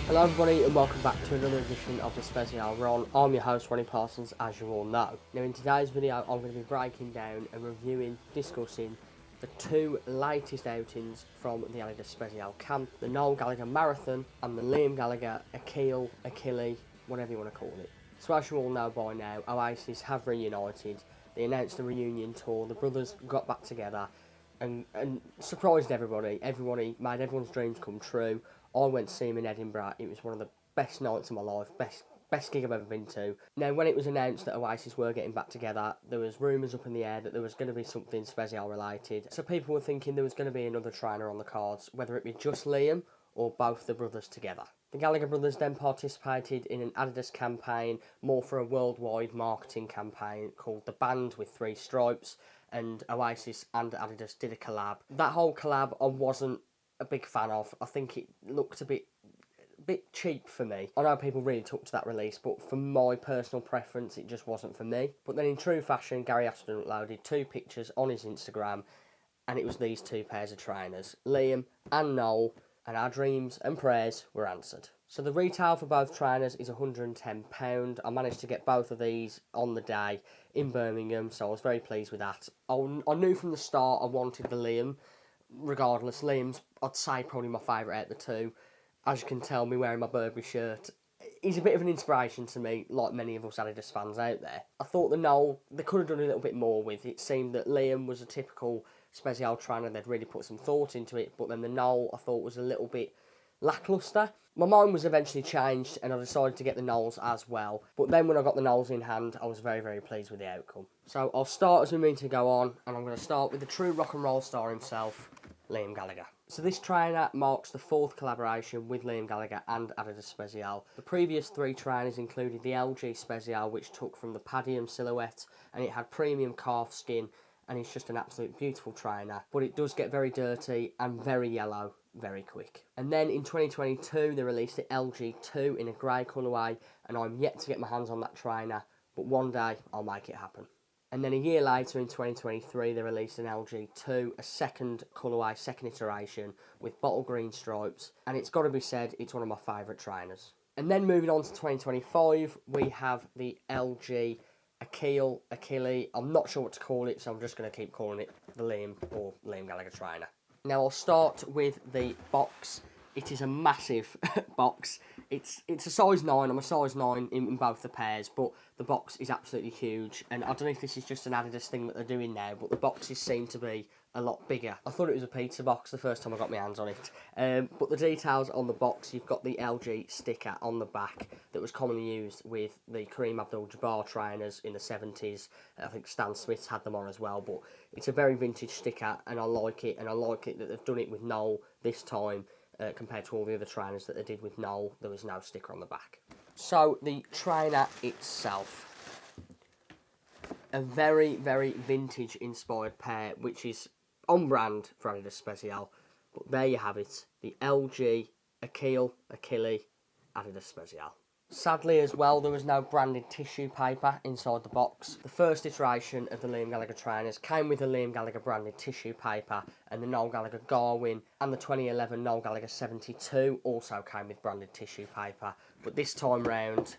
Hello everybody and welcome back to another edition of the Spezial Ron. I'm your host Ronnie Parsons, as you all know. Now in today's video I'm going to be breaking down and reviewing, discussing the two latest outings from the Adidas Spezial camp, the Noel Gallagher Marathon and the Liam Gallagher Achille, whatever you want to call it. So as you all know by now, Oasis have reunited. They announced a reunion tour, the brothers got back together and surprised everybody. Everybody made everyone's dreams come true. I went to see him in Edinburgh. It was one of the best nights of my life, best gig I've ever been to. Now, when it was announced that Oasis were getting back together, there was rumours up in the air that there was going to be something Spezial related. So people were thinking there was going to be another trainer on the cards, whether it be just Liam or both the brothers together. The Gallagher brothers then participated in an Adidas campaign, more for a worldwide marketing campaign called The Band with Three Stripes, and Oasis and Adidas did a collab. That whole collab I wasn't a big fan of. I think it looked a bit cheap for me. I know people really took to that release, but for my personal preference, it just wasn't for me. But then in true fashion, Gary Ashton uploaded two pictures on his Instagram, and it was these two pairs of trainers, Liam and Noel, and our dreams and prayers were answered. So the retail for both trainers is £110. I managed to get both of these on the day in Birmingham, so I was very pleased with that. I knew from the start I wanted the Liam. Regardless, Liam's, I'd say, probably my favourite out of the two. As you can tell me wearing my Burberry shirt, he's a bit of an inspiration to me, like many of us Adidas fans out there. I thought the Noel, they could have done a little bit more with. It seemed that Liam was a typical Spezial trainer, they'd really put some thought into it, but then the Noel I thought was a little bit lacklustre. My mind was eventually changed and I decided to get the Noels as well. But then when I got the Noels in hand, I was very, very pleased with the outcome. So I'll start as we mean to go on, and I'm going to start with the true rock and roll star himself, Liam Gallagher. So this trainer marks the fourth collaboration with Liam Gallagher and Adidas Spezial. The previous three trainers included the LG Spezial, which took from the Padium silhouette, and it had premium calf skin, and it's just an absolute beautiful trainer. But it does get very dirty and very yellow very quick. And then in 2022 they released the LG2 in a grey colourway, and I'm yet to get my hands on that trainer, but one day I'll make it happen. And then a year later, in 2023, they released an LG2, a second colourway, second iteration, with bottle green stripes. And it's got to be said, it's one of my favourite trainers. And then moving on to 2025, we have the LG Achille. I'm not sure what to call it, so I'm just going to keep calling it the Liam or Liam Gallagher trainer. Now I'll start with the box. It is a massive box. It's a size 9. I'm a size 9 in both the pairs, but the box is absolutely huge. And I don't know if this is just an Adidas thing that they're doing now, but the boxes seem to be a lot bigger. I thought it was a pizza box the first time I got my hands on it. But the details on the box, you've got the LG sticker on the back that was commonly used with the Kareem Abdul-Jabbar trainers in the 70s. I think Stan Smith's had them on as well, but it's a very vintage sticker, and I like it. And I like it that they've done it with Noel this time. Compared to all the other trainers that they did with Noel, there was no sticker on the back. So the trainer itself, a very, very vintage inspired pair, which is on brand for Adidas Spezial. But there you have it, the LG Achille Adidas Spezial. Sadly as well, there was no branded tissue paper inside the box. The first iteration of the Liam Gallagher trainers came with the Liam Gallagher branded tissue paper, and the Noel Gallagher Garwin and the 2011 Noel Gallagher 72 also came with branded tissue paper. But this time round,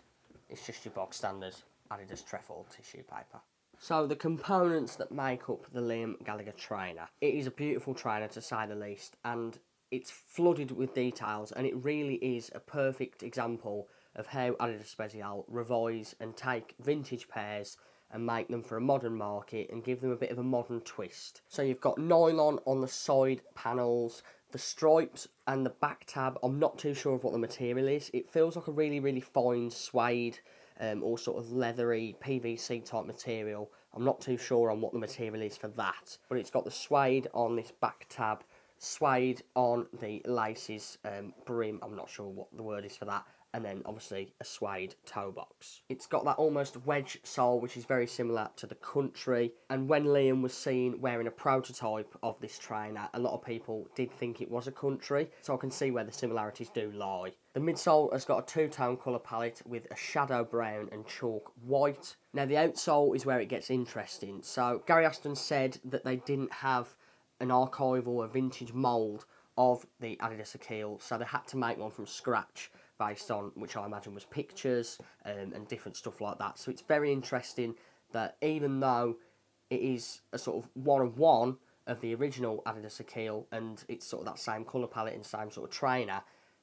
it's just your bog standard Adidas trefoil tissue paper. So the components that make up the Liam Gallagher trainer. It is a beautiful trainer to say the least, and it's flooded with details, and it really is a perfect example of how Adidas Spezial revise and take vintage pairs and make them for a modern market and give them a bit of a modern twist. So you've got nylon on the side panels, the stripes and the back tab. I'm not too sure of what the material is. It feels like a really, really fine suede or sort of leathery PVC type material. I'm not too sure on what the material is for that. But it's got the suede on this back tab, suede on the laces brim. I'm not sure what the word is for that. And then obviously a suede toe box. It's got that almost wedge sole, which is very similar to the Country. And when Liam was seen wearing a prototype of this trainer, a lot of people did think it was a Country, so I can see where the similarities do lie. The midsole has got a two-tone colour palette with a shadow brown and chalk white. Now the outsole is where it gets interesting. So Gary Ashton said that they didn't have an archival, a vintage mould of the Adidas Achille, so they had to make one from scratch. based on, which I imagine was pictures and different stuff like that. So it's very interesting that even though it is a sort of one-of-one of the original Adidas Achille, and it's sort of that same colour palette and same sort of trainer,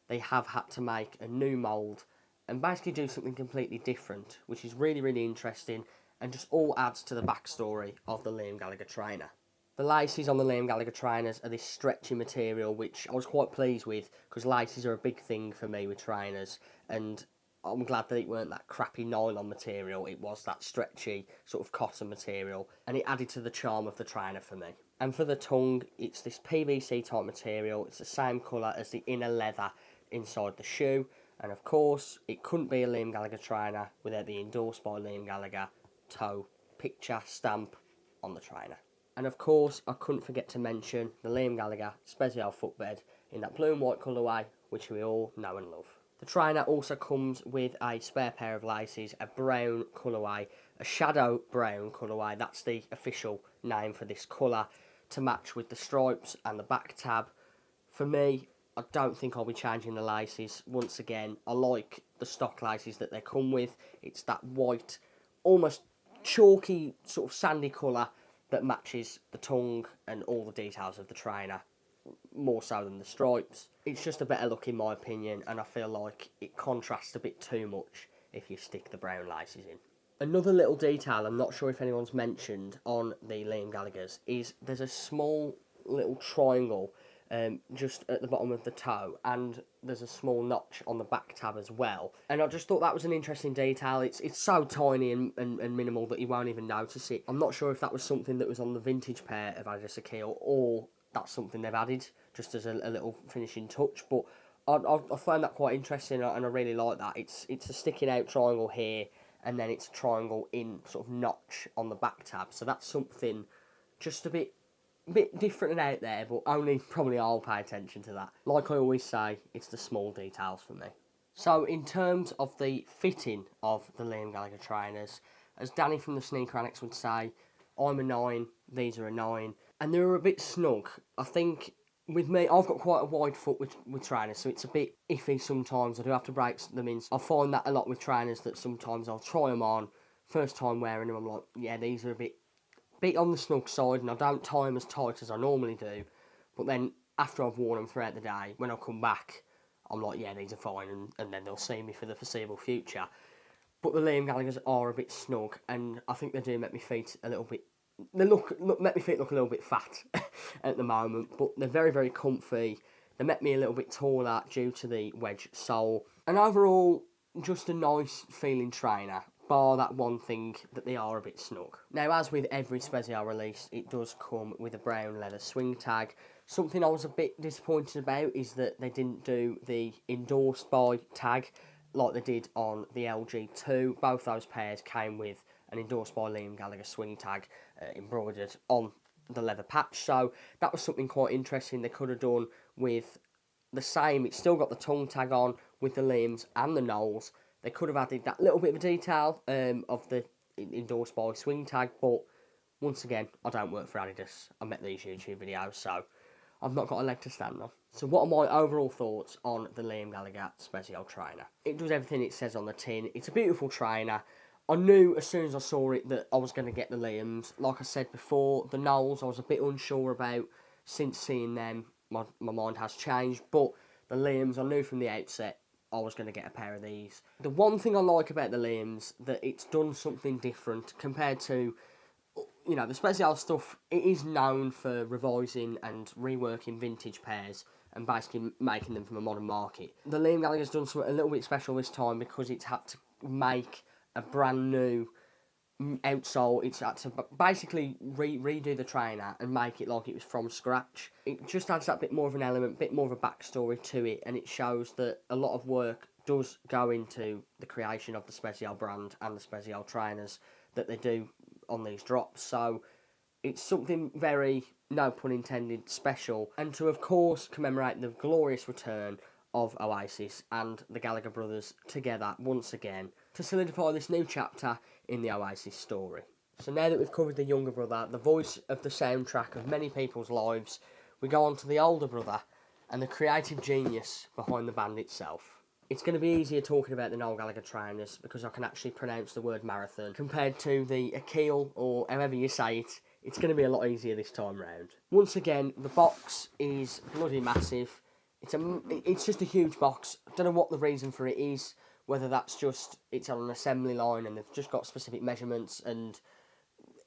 they have had to make a new mould and basically do something completely different, which is really, really interesting and just all adds to the backstory of the Liam Gallagher trainer. The laces on the Liam Gallagher trainers are this stretchy material, which I was quite pleased with, because laces are a big thing for me with trainers, and I'm glad that it weren't that crappy nylon material, it was that stretchy sort of cotton material, and it added to the charm of the trainer for me. And for the tongue, it's this PVC type material, it's the same colour as the inner leather inside the shoe, and of course, it couldn't be a Liam Gallagher trainer without the endorsed by Liam Gallagher toe picture stamp on the trainer. And of course, I couldn't forget to mention the Liam Gallagher Spezial footbed in that blue and white colourway, which we all know and love. The trainer also comes with a spare pair of laces, a brown colourway, a shadow brown colourway, that's the official name for this colour, to match with the stripes and the back tab. For me, I don't think I'll be changing the laces. Once again, I like the stock laces that they come with. It's that white, almost chalky, sort of sandy colour that matches the tongue and all the details of the trainer, more so than the stripes. It's just a better look in my opinion, and I feel like it contrasts a bit too much if you stick the brown laces in. Another little detail I'm not sure if anyone's mentioned on the Liam Gallaghers is there's a small little triangle just at the bottom of the toe, and there's a small notch on the back tab as well, and I just thought that was an interesting detail. It's so tiny and minimal that you won't even notice it. I'm not sure if that was something that was on the vintage pair of Adidas Achille, or that's something they've added just as a little finishing touch, but I find that quite interesting, and I really like that. It's a sticking out triangle here, and then it's a triangle in sort of notch on the back tab, so that's something just a bit different and out there, but only probably I'll pay attention to that. Like I always say, it's the small details for me. So in terms of the fitting of the Liam Gallagher trainers, as Danny from the Sneaker Annex would say, I'm a 9, these are a 9, and they're a bit snug. I think with me, I've got quite a wide foot with trainers, so it's a bit iffy sometimes. I do have to break them in. I find that a lot with trainers, that sometimes I'll try them on, first time wearing them, I'm like, yeah, these are a bit on the snug side, and I don't tie them as tight as I normally do, but then after I've worn them throughout the day, when I come back, I'm like, yeah, these are fine, and then they'll see me for the foreseeable future. But the Liam Gallaghers are a bit snug, and I think they do make my feet a little bit, make my feet look a little bit fat at the moment, but they're very, very comfy. They make me a little bit taller due to the wedge sole, and overall, just a nice feeling trainer, bar that one thing that they are a bit snug. Now, as with every Spezial release, it does come with a brown leather swing tag. Something I was a bit disappointed about is that they didn't do the endorsed by tag like they did on the LG2. Both those pairs came with an endorsed by Liam Gallagher swing tag embroidered on the leather patch, so that was something quite interesting they could have done with the same. It's still got the tongue tag on with the Liams and the Noels. They could have added that little bit of a detail of the endorsed by swing tag, but once again, I don't work for Adidas. I make these YouTube videos, so I've not got a leg to stand on. So what are my overall thoughts on the Liam Gallagher Spezial trainer? It does everything it says on the tin. It's a beautiful trainer. I knew as soon as I saw it that I was going to get the Liams. Like I said before, the Noels I was a bit unsure about. Since seeing them, my mind has changed, but the Liams I knew from the outset I was going to get a pair of these. The one thing I like about the Liams, that it's done something different compared to, you know, the Spezial stuff. It is known for revising and reworking vintage pairs and basically making them from a modern market. The Liam Gallagher's done something a little bit special this time, because it's had to make a brand new outsole. It's had to basically redo the trainer and make it like it was from scratch. It just adds that bit more of an element, bit more of a backstory to it, and it shows that a lot of work does go into the creation of the Spezial brand and the Spezial trainers that they do on these drops. So it's something very, no pun intended, special, and to of course commemorate the glorious return of Oasis and the Gallagher brothers together once again to solidify this new chapter in the Oasis story. So now that we've covered the younger brother, the voice of the soundtrack of many people's lives, we go on to the older brother and the creative genius behind the band itself. It's going to be easier talking about the Noel Gallagher trainers because I can actually pronounce the word marathon compared to the Achille, or however you say it. It's going to be a lot easier this time round. Once again, the box is bloody massive. It's just a huge box. I don't know what the reason for it is, whether that's just it's on an assembly line and they've just got specific measurements and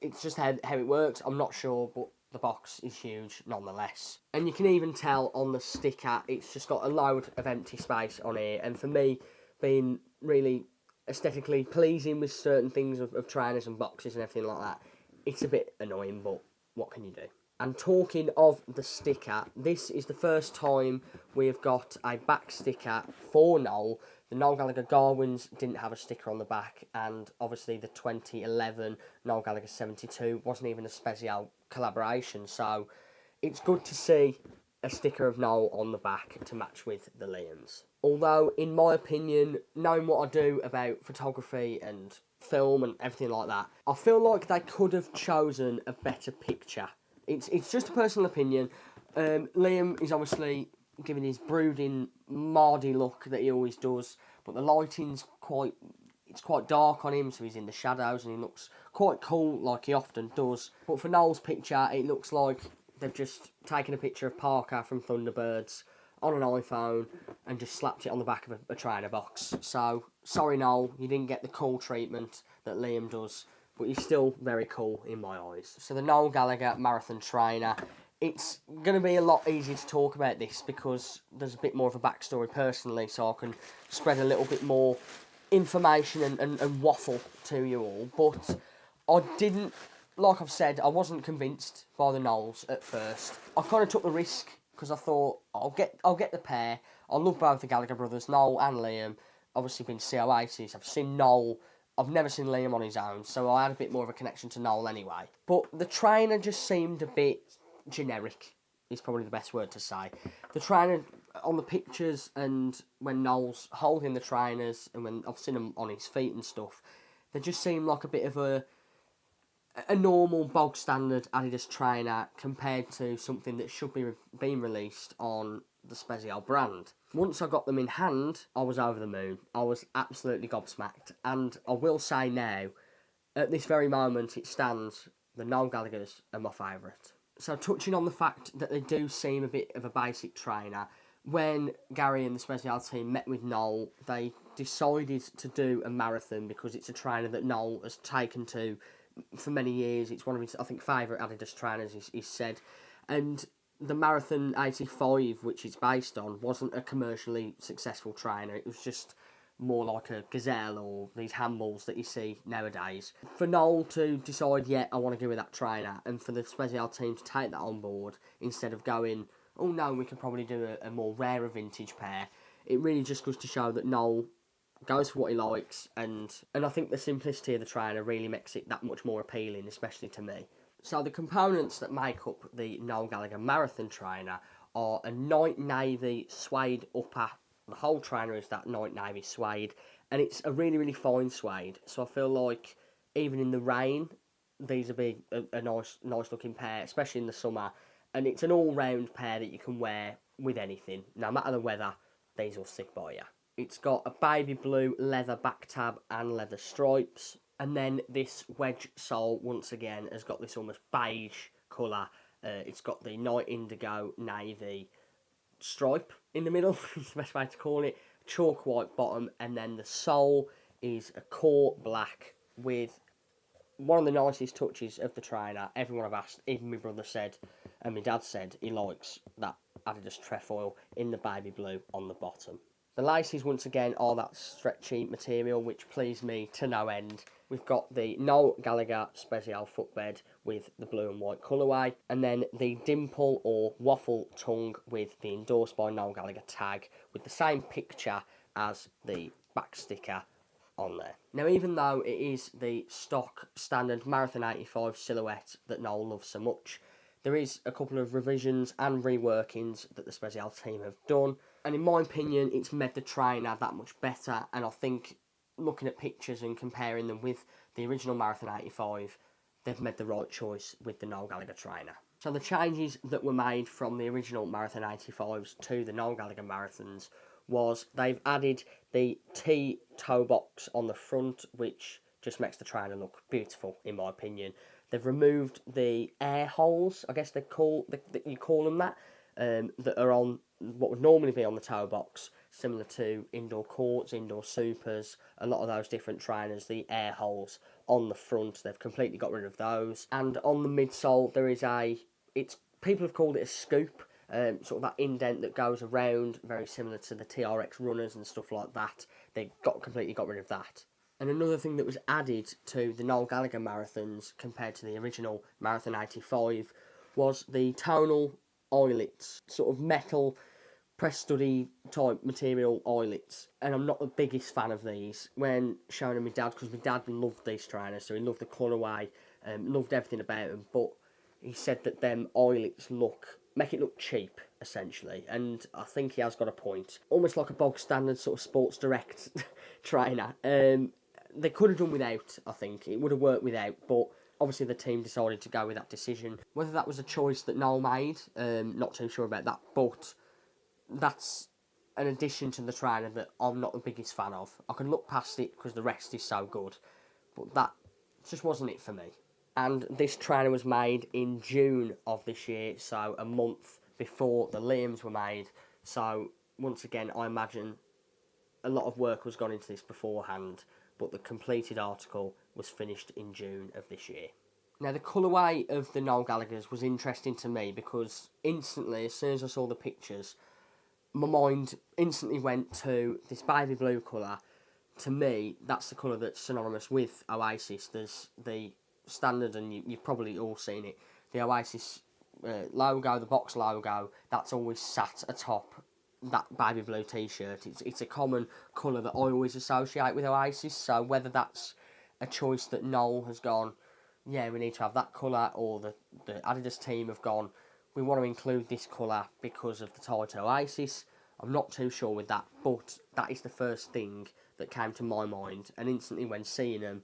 it's just how it works. I'm not sure, but the box is huge nonetheless. And you can even tell on the sticker, it's just got a load of empty space on here. And for me, being really aesthetically pleasing with certain things of trainers and boxes and everything like that, it's a bit annoying, but what can you do? And talking of the sticker, this is the first time we have got a back sticker for Noel. The Noel Gallagher Garwins didn't have a sticker on the back, and obviously the 2011 Noel Gallagher 72 wasn't even a Spezial collaboration, so it's good to see a sticker of Noel on the back to match with the Liams. Although, in my opinion, knowing what I do about photography and film and everything like that, I feel like they could have chosen a better picture. It's just a personal opinion. Liam is obviously giving his brooding, mardy look that he always does, but the lighting's quite dark on him, so he's in the shadows and he looks quite cool like he often does. But for Noel's picture, it looks like they've just taken a picture of Parker from Thunderbirds on an iPhone and just slapped it on the back of a trainer box. So, sorry Noel, you didn't get the cool treatment that Liam does, but he's still very cool in my eyes. So the Noel Gallagher Marathon Trainer, it's going to be a lot easier to talk about this because there's a bit more of a backstory personally, so I can spread a little bit more information and waffle to you all. But I didn't, like I've said, I wasn't convinced by the Noels at first. I kind of took the risk because I thought, I'll get the pair. I love both the Gallagher brothers, Noel and Liam. Obviously been to see Oasis, I've seen Noel. I've never seen Liam on his own, so I had a bit more of a connection to Noel anyway. But the trainer just seemed a bit generic, is probably the best word to say. The trainer on the pictures and when Noel's holding the trainers and when I've seen him on his feet and stuff, they just seem like a bit of a normal bog standard Adidas trainer compared to something that should be being released on the Spezial brand. Once I got them in hand, I was over the moon. I was absolutely gobsmacked. And I will say now, at this very moment, it stands, the Noel Gallaghers are my favourite. So touching on the fact that they do seem a bit of a basic trainer, when Gary and the Spezial team met with Noel, they decided to do a marathon because it's a trainer that Noel has taken to for many years. It's one of his, I think, favourite Adidas trainers, he's said. And the Marathon 85, which it's based on, wasn't a commercially successful trainer. It was just more like a Gazelle or these handballs that you see nowadays. For Noel to decide, yeah, I want to go with that trainer, and for the Spezial team to take that on board instead of going, oh no, we could probably do a more rarer vintage pair, it really just goes to show that Noel goes for what he likes, and I think the simplicity of the trainer really makes it that much more appealing, especially to me. So the components that make up the Noel Gallagher Marathon trainer are a night navy suede upper. The whole trainer is that night navy suede, and it's a really, really fine suede. So I feel like even in the rain, these will be a nice looking pair, especially in the summer. And it's an all-round pair that you can wear with anything. No matter the weather, these will stick by you. It's got a baby blue leather back tab and leather stripes. And then this wedge sole, once again, has got this almost beige colour. It's got the night indigo navy stripe in the middle, is the best way to call it. Chalk white bottom, and then the sole is a core black with one of the nicest touches of the trainer. Everyone I've asked, even my brother said, and my dad said, he likes that Adidas trefoil in the baby blue on the bottom. The laces, once again, are that stretchy material, which pleased me to no end. We've got the Noel Gallagher Spezial footbed with the blue and white colourway, and then the dimple or waffle tongue with the endorsed by Noel Gallagher tag, with the same picture as the back sticker on there. Now, even though it is the stock standard Marathon 85 silhouette that Noel loves so much, there is a couple of revisions and reworkings that the Spezial team have done, and in my opinion, it's made the trainer that much better, and I think looking at pictures and comparing them with the original Marathon 85, they've made the right choice with the Noel Gallagher trainer. So the changes that were made from the original Marathon 85s to the Noel Gallagher Marathons was they've added the T toe box on the front, which just makes the trainer look beautiful, in my opinion. They've removed the air holes, I guess you call them that, that are on what would normally be on the toe box, similar to indoor courts, indoor supers, a lot of those different trainers, the air holes on the front, they've completely got rid of those. And on the midsole, there is people have called it a scoop, sort of that indent that goes around, very similar to the TRX runners and stuff like that. They completely got rid of that. And another thing that was added to the Noel Gallagher marathons compared to the original Marathon 85 was the tonal eyelets, sort of metal press study type material eyelets. And I'm not the biggest fan of these when showing them my dad, because my dad loved these trainers, so he loved the colourway, loved everything about them, but he said that them eyelets make it look cheap, essentially, and I think he has got a point. Almost like a bog standard sort of Sports Direct trainer. They could have done without, I think. It would have worked without, but obviously the team decided to go with that decision. Whether that was a choice that Noel made, not too sure about that, but that's an addition to the trainer that I'm not the biggest fan of. I can look past it because the rest is so good, but that just wasn't it for me. And this trainer was made in June of this year, so a month before the Liams were made. So once again, I imagine a lot of work was gone into this beforehand, but the completed article was finished in June of this year. Now, the colourway of the Noel Gallaghers was interesting to me because instantly, as soon as I saw the pictures, my mind instantly went to this baby blue colour. To me, that's the colour that's synonymous with Oasis. There's the standard, and you've probably all seen it, the Oasis logo, the box logo, that's always sat atop that baby blue t-shirt. It's a common colour that I always associate with Oasis, so whether that's a choice that Noel has gone, yeah, we need to have that colour, or the Adidas team have gone, we want to include this colour because of the tie to Oasis, I'm not too sure with that, but that is the first thing that came to my mind, and instantly when seeing them,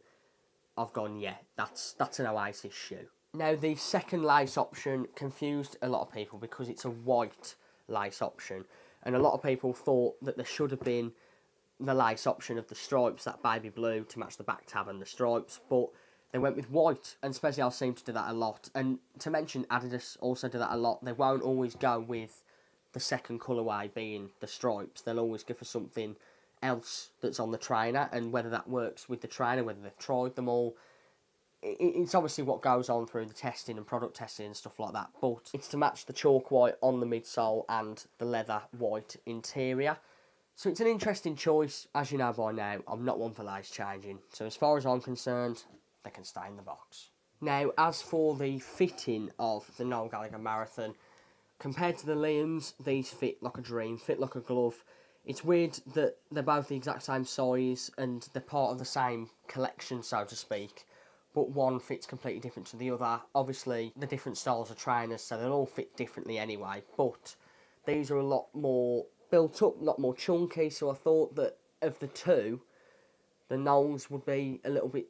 I've gone, yeah, that's an Oasis shoe. Now, the second lace option confused a lot of people because it's a white lace option, and a lot of people thought that there should have been the lace option of the stripes, that baby blue, to match the back tab and the stripes, but they went with white, and Spezial seem to do that a lot. And to mention, Adidas also do that a lot. They won't always go with the second colourway being the stripes. They'll always go for something else that's on the trainer, and whether that works with the trainer, whether they've tried them all, it's obviously what goes on through the testing and product testing and stuff like that, but it's to match the chalk white on the midsole and the leather white interior. So it's an interesting choice. As you know by now, I'm not one for lace changing, so as far as I'm concerned, they can stay in the box. Now, as for the fitting of the Noel Gallagher Marathon, compared to the Liams, these fit like a dream, fit like a glove. It's weird that they're both the exact same size and they're part of the same collection, so to speak, but one fits completely different to the other. Obviously, the different styles of trainers, so they'll all fit differently anyway, but these are a lot more built up, a lot more chunky, so I thought that of the two, the Noels would be a little bit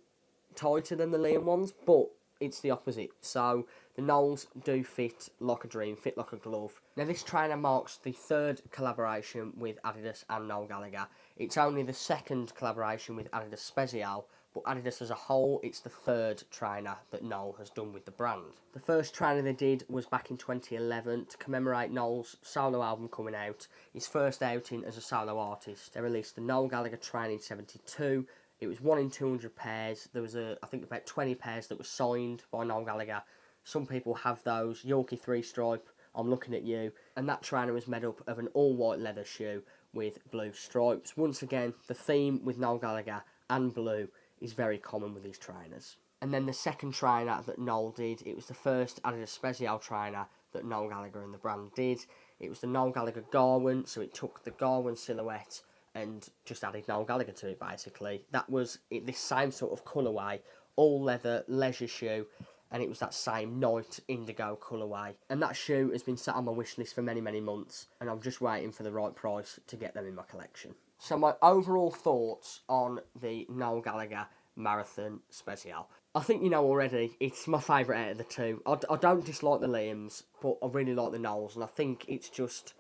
tighter than the Liam ones, but it's the opposite. So the Noels do fit like a dream, fit like a glove. Now, this trainer marks the third collaboration with Adidas and Noel Gallagher. It's only the second collaboration with Adidas Spezial, but Adidas as a whole, it's the third trainer that Noel has done with the brand. The first trainer they did was back in 2011 to commemorate Noel's solo album coming out, his first outing as a solo artist. They released the Noel Gallagher trainer in 72. It was 1 in 200 pairs. There was, I think, about 20 pairs that were signed by Noel Gallagher. Some people have those. Yorkie 3-stripe, I'm looking at you. And that trainer was made up of an all-white leather shoe with blue stripes. Once again, the theme with Noel Gallagher and blue is very common with these trainers. And then the second trainer that Noel did, it was the first Adidas Spezial trainer that Noel Gallagher and the brand did. It was the Noel Gallagher Garwin, so it took the Garwin silhouette and just added Noel Gallagher to it, basically. That was this same sort of colourway, all leather, leisure shoe, and it was that same night indigo colourway. And that shoe has been sat on my wish list for many, many months, and I'm just waiting for the right price to get them in my collection. So my overall thoughts on the Noel Gallagher Marathon Spezial. I think you know already, it's my favourite out of the two. I don't dislike the Liams, but I really like the Noels, and I think it's just,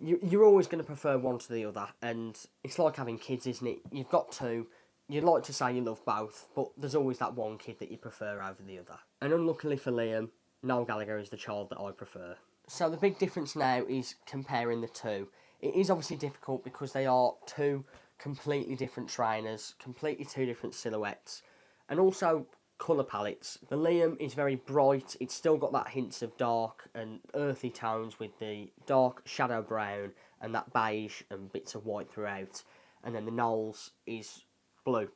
you're always going to prefer one to the other, and it's like having kids, isn't it? You've got two. You'd like to say you love both, but there's always that one kid that you prefer over the other. And unluckily for Liam, Noel Gallagher is the child that I prefer. So the big difference now is comparing the two. It is obviously difficult because they are two completely different trainers, completely two different silhouettes, and also colour palettes. The Liam is very bright, it's still got that hints of dark and earthy tones with the dark shadow brown and that beige and bits of white throughout. And then the Noel's is blue.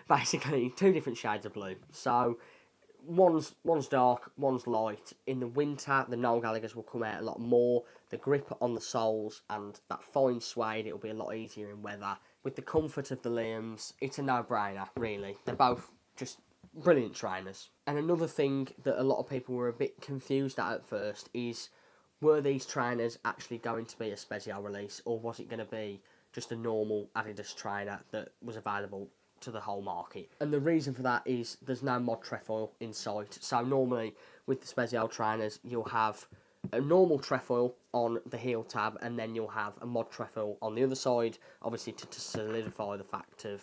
Basically, two different shades of blue. So one's dark, one's light. In the winter, the Noel Gallaghers will come out a lot more. The grip on the soles and that fine suede, it'll be a lot easier in weather. With the comfort of the Liams, it's a no-brainer, really. They're both just brilliant trainers. And another thing that a lot of people were a bit confused at first is, were these trainers actually going to be a Spezial release, or was it going to be just a normal Adidas trainer that was available to the whole market? And the reason for that is there's no mod trefoil in sight. So normally with the Spezial trainers, you'll have a normal trefoil on the heel tab, and then you'll have a mod trefoil on the other side, obviously to solidify the fact of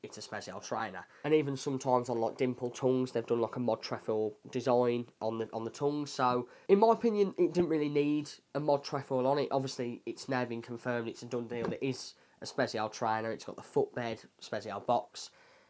it's a Spezial trainer. And even sometimes on like dimple tongues, they've done like a mod trefoil design on the tongue. So in my opinion, it didn't really need a mod trefoil on it. Obviously, it's now been confirmed, it's a done deal. It is a Spezial trainer. It's got the footbed, Spezial box,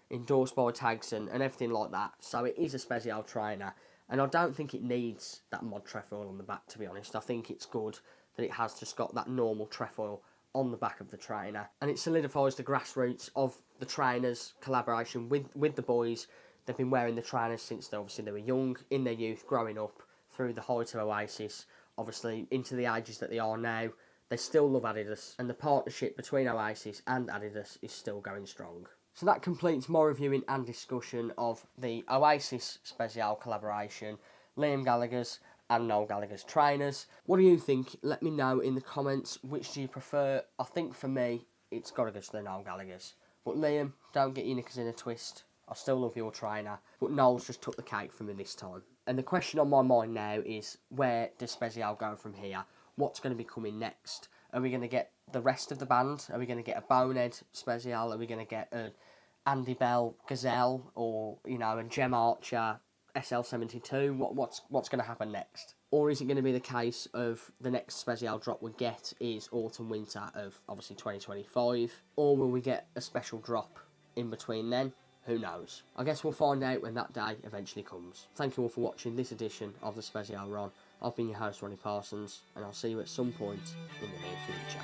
endorsed by tags and everything like that. So it is a Spezial trainer. And I don't think it needs that mod trefoil on the back, to be honest. I think it's good that it has just got that normal trefoil on the back of the trainer, and it solidifies the grassroots of the trainers' collaboration with the boys. They've been wearing the trainers since they were young, in their youth, growing up through the height of Oasis, obviously into the ages that they are now. They still love Adidas, and the partnership between Oasis and Adidas is still going strong. So that completes my reviewing and discussion of the Oasis Spezial collaboration, Liam Gallagher's and Noel Gallagher's trainers. What do you think? Let me know in the comments. Which do you prefer? I think for me, it's got to go to the Noel Gallagher's. But Liam, don't get your knickers in a twist. I still love your trainer, but Noel's just took the cake for me this time. And the question on my mind now is, where does Spezial go from here? What's going to be coming next? Are we going to get the rest of the band? Are we going to get a Bonehead Spezial? Are we going to get a Andy Bell Gazelle, or a Gem Archer SL72? What's going to happen next? Or is it going to be the case of the next Spezial drop we get is autumn winter of obviously 2025, or will we get a special drop in between then? Who knows? I guess we'll find out when that day eventually comes. Thank you all for watching this edition of the Spezial Ron. I've been your host, Ronnie Parsons, and I'll see you at some point in the near future.